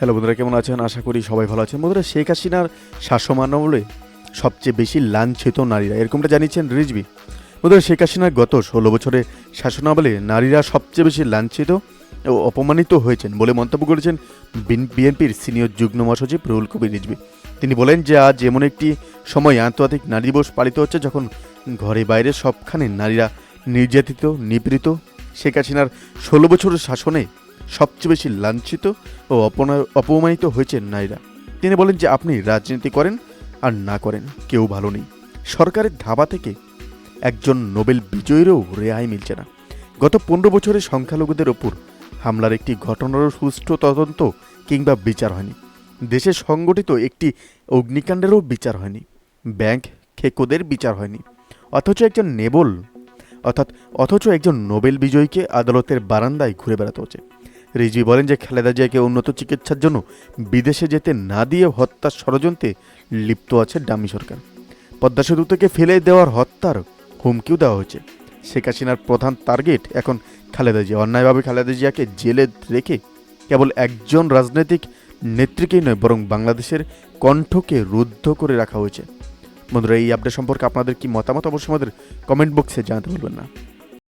Hello বন্ধুরা, কেমন আছেন? আশা করি সবাই ভালো আছেন। বন্ধুরা, শেখ হাসিনার শাসনামলে সবচেয়ে বেশি লাঞ্ছিত নারীরা, এরকমটা জানিয়েছেন রিজভী। বন্ধুরা, শেখ হাসিনার গত 16 বছরের শাসনামলে নারীরা সবচেয়ে বেশি লাঞ্ছিত ও অপমানিত হয়েছেন বলে মন্তব্য করেছেন বিএনপির সিনিয়র যুগ্ম মহাসচিব রুহুল কবির রিজভী। তিনি বলেন যে আজ এমন একটি সময় আন্তর্জাতিক নারী দিবস পালিত হচ্ছে যখন ঘরে বাইরে সবখানে নারীরা নির্যাতিত, নিপীড়িত। শেখ হাসিনার 16 বছরের শাসনে সবচেয়ে বেশি লাঞ্ছিত ও অপমানিত হয়েছেন নারীরা। তিনি বলেন যে আপনি রাজনীতি করেন আর না করেন, কেউ ভালো নেই। সরকারের ধাবা থেকে একজন নোবেল বিজয়ীরও রেহাই মিলছে না। গত 15 বছরে সংখ্যালঘুদের ওপর হামলার একটি ঘটনারও সুষ্ঠু তদন্ত কিংবা বিচার হয়নি। দেশে সংগঠিত একটি অগ্নিকাণ্ডেরও বিচার হয়নি। ব্যাংক খেকোদের বিচার হয়নি। অথচ একজন নোবেল বিজয়ীকে আদালতের বারান্দায় ঘুরে বেড়াতে হচ্ছে। রিজভী বলেন যে খালেদা জিয়াকে উন্নত চিকিৎসার জন্য বিদেশে যেতে না দিয়ে হত্যার ষড়যন্ত্রে লিপ্ত আছে ডামি সরকার। পদ্মা সেতু থেকে ফেলে দেওয়ার হত্যার হুমকিও দেওয়া হয়েছে। শেখ হাসিনার প্রধান টার্গেট এখন খালেদা জিয়া। অন্যায়ভাবে খালেদা জিয়াকে জেলে রেখে কেবল একজন রাজনৈতিক নেত্রীকেই নয়, বরং বাংলাদেশের কণ্ঠকে রুদ্ধ করে রাখা হয়েছে। বন্ধুরা, এই আপডেট সম্পর্কে আপনাদের কি মতামত অবশ্যই আমাদের কমেন্ট বক্সে জানাতে ভুলবেন না।